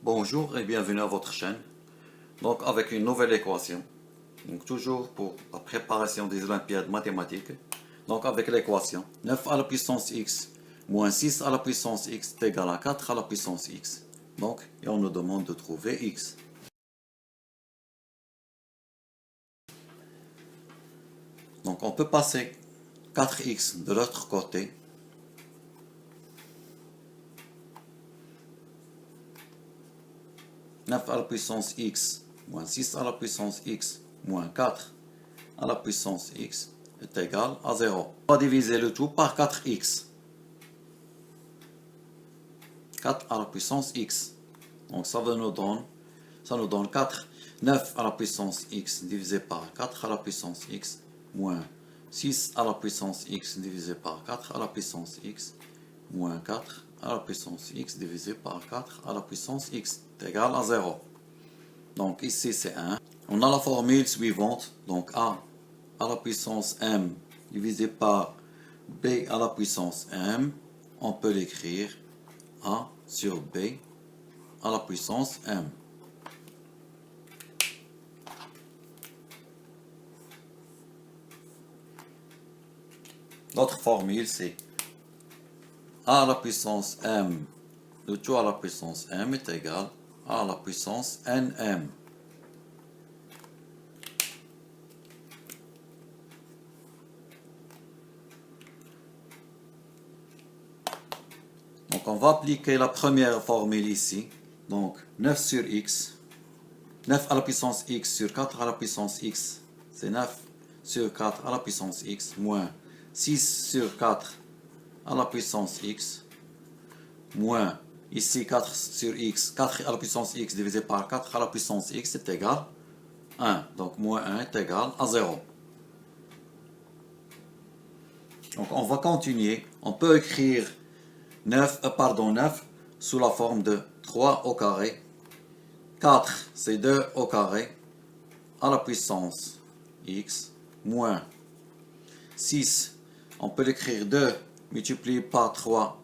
Bonjour et bienvenue à votre chaîne. Donc avec une nouvelle équation. Donc toujours pour la préparation des Olympiades mathématiques. Donc avec l'équation 9 à la puissance x moins 6 à la puissance x est égal à 4 à la puissance x. Donc et on nous demande de trouver x. Donc on peut passer 4x de l'autre côté. « 9 à la puissance x moins 6 à la puissance x moins 4 à la puissance x est égal à 0. On va diviser le tout par 4x. 4 à la puissance x. Donc ça nous donne 4. 9 à la puissance x divisé par 4 à la puissance x moins 6 à la puissance x divisé par 4 à la puissance x moins 4 à la puissance x divisé par 4 à la puissance x est égal à 0. Donc ici c'est 1. On a la formule suivante. Donc a à la puissance m divisé par b à la puissance m. On peut l'écrire a sur b à la puissance m. Notre formule c'est a à la puissance m, le tout à la puissance m est égal à la puissance nm. Donc on va appliquer la première formule ici. Donc 9 sur x. 9 à la puissance x sur 4 à la puissance x. C'est 9 sur 4 à la puissance x moins 6 sur 4 à la puissance x moins ici 4 sur x. 4 à la puissance x divisé par 4 à la puissance x est égal à 1. Donc moins 1 est égal à 0. Donc on va continuer. On peut écrire 9 sous la forme de 3 au carré. 4 c'est 2 au carré à la puissance x moins 6. On peut l'écrire 2 multiplié par 3.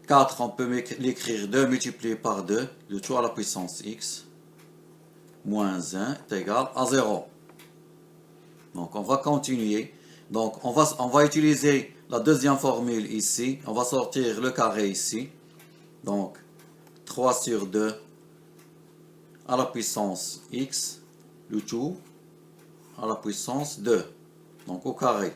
4 on peut l'écrire 2 multiplié par 2. Le tout à la puissance x moins 1 est égal à 0. Donc on va continuer. Donc on va utiliser la deuxième formule ici. On va sortir le carré ici. Donc 3 sur 2 à la puissance x, le tout à la puissance 2. Donc au carré.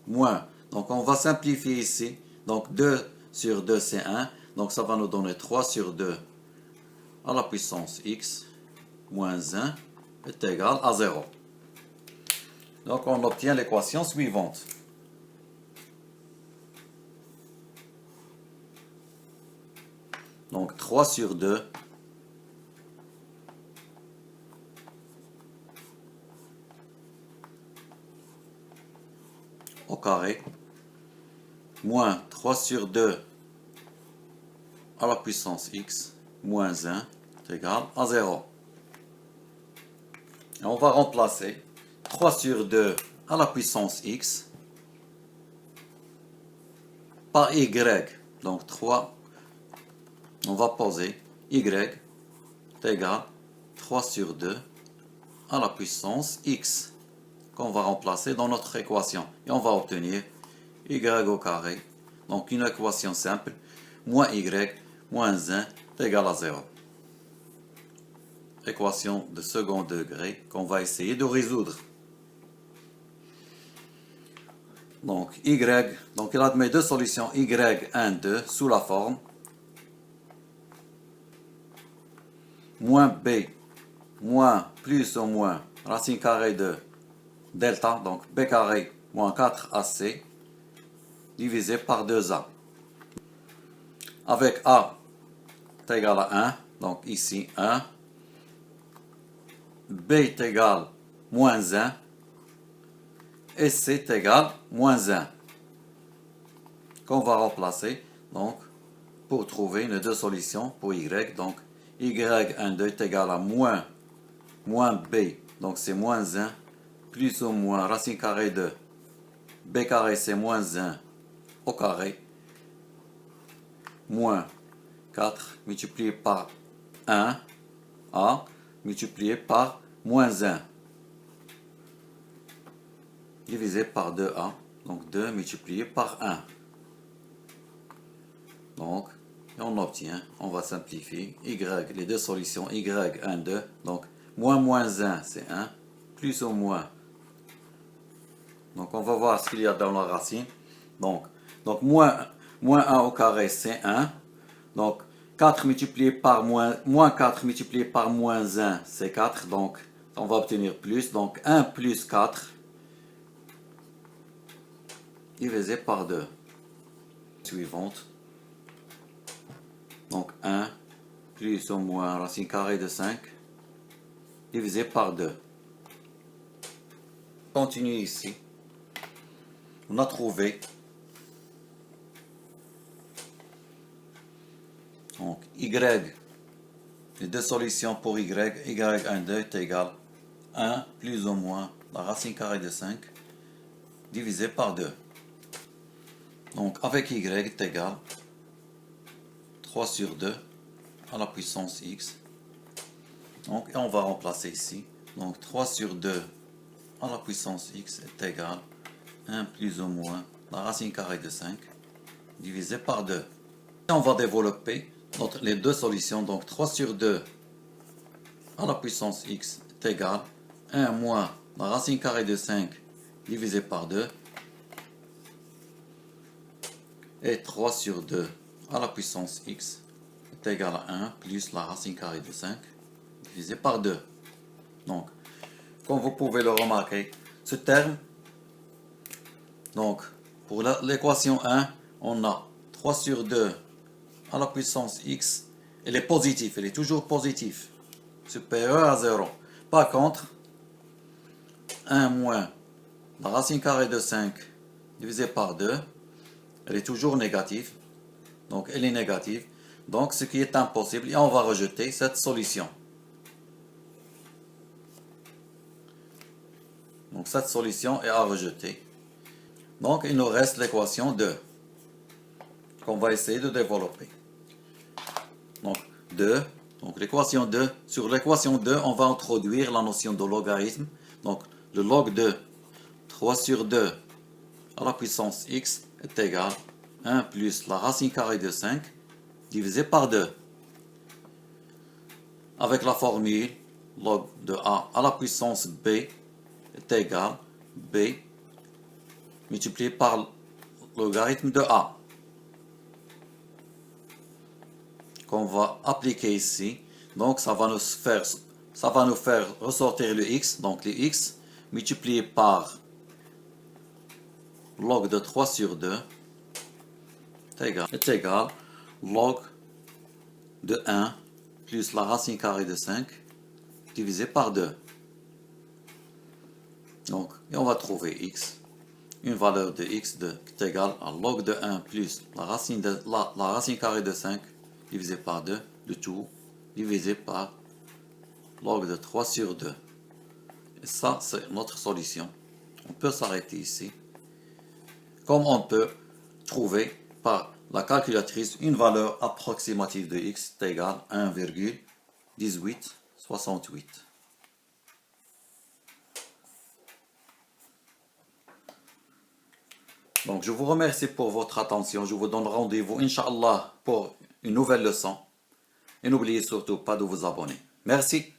Moins. Donc on va simplifier ici. Donc 2 sur 2 c'est 1. Donc ça va nous donner 3 sur 2 à la puissance x moins 1 est égal à 0. Donc on obtient l'équation suivante. Donc 3 sur 2 au carré moins 3 sur 2 à la puissance x moins 1 est égal à 0. Et on va remplacer 3 sur 2 à la puissance x par y. Donc 3, on va poser y est égal 3 sur 2 à la puissance x qu'on va remplacer dans notre équation. Et on va obtenir y au carré. Donc une équation simple, moins y moins 1 est égal à 0. Équation de second degré qu'on va essayer de résoudre. Donc y, donc il admet deux solutions y1, 2 sous la forme moins b, moins plus ou moins racine carrée de delta, donc b carré moins 4ac divisé par 2a. Avec a est égal à 1, donc ici 1. B est égal moins 1 et C est égal moins 1 qu'on va remplacer donc pour trouver une deux solutions pour y. Donc y1 2 est égal à moins b, donc c'est moins 1 plus ou moins racine carrée de b carré c'est moins 1 au carré moins 4 multiplié par 1, A, multiplié par moins 1, divisé par 2A, donc 2 multiplié par 1. Donc, et on obtient, on va simplifier, y, les deux solutions, y, 1, 2, donc moins 1, c'est 1, plus ou moins. Donc, on va voir ce qu'il y a dans la racine. Donc moins 1 au carré, c'est 1. Donc, 4 multiplié par moins 4 multiplié par moins 1, c'est 4. Donc, on va obtenir plus. Donc, 1 plus 4 divisé par 2. Suivante. Donc, 1 plus ou moins racine carrée de 5 divisé par 2. Continue ici. On a trouvé. Donc, y, les deux solutions pour y, y1, 2 est égal 1 plus ou moins la racine carrée de 5 divisé par 2. Donc, avec y est égal 3 sur 2 à la puissance x. Donc, et on va remplacer ici. Donc, 3 sur 2 à la puissance x est égal 1 plus ou moins la racine carrée de 5 divisé par 2. Et on va développer les deux solutions. Donc, 3 sur 2 à la puissance x est égal 1 moins la racine carrée de 5 divisé par 2. Et 3 sur 2 à la puissance x est égal à 1 plus la racine carrée de 5 divisé par 2. Donc, comme vous pouvez le remarquer, ce terme, donc, pour l'équation 1, on a 3 sur 2 à la puissance x. Elle est positive, elle est toujours positive, supérieure à 0. Par contre, 1 moins la racine carrée de 5 divisé par 2, elle est toujours négative. Donc, elle est négative. Donc, ce qui est impossible, et on va rejeter cette solution. Donc, cette solution est à rejeter. Donc, il nous reste l'équation 2 qu'on va essayer de développer. Donc, 2. Donc, l'équation 2. Sur l'équation 2, on va introduire la notion de logarithme. Donc, le log de 3 sur 2 à la puissance x est égal à 1 plus la racine carrée de 5 divisé par 2. Avec la formule log de a à la puissance b est égal b multiplié par logarithme de a, qu'on va appliquer ici. Donc ça va nous faire ressortir le x, donc le x multiplié par log de 3 sur 2 est égal log de 1 plus la racine carrée de 5 divisé par 2. Donc, et on va trouver x, une valeur de x qui est égale à log de 1 plus la racine carrée de 5 divisé par 2, le tout divisé par log de 3 sur 2. Et ça, c'est notre solution. On peut s'arrêter ici. Comme on peut trouver par la calculatrice une valeur approximative de x est égale à 1,1868. Donc, je vous remercie pour votre attention. Je vous donne rendez-vous, Inch'Allah, pour une nouvelle leçon. Et n'oubliez surtout pas de vous abonner. Merci.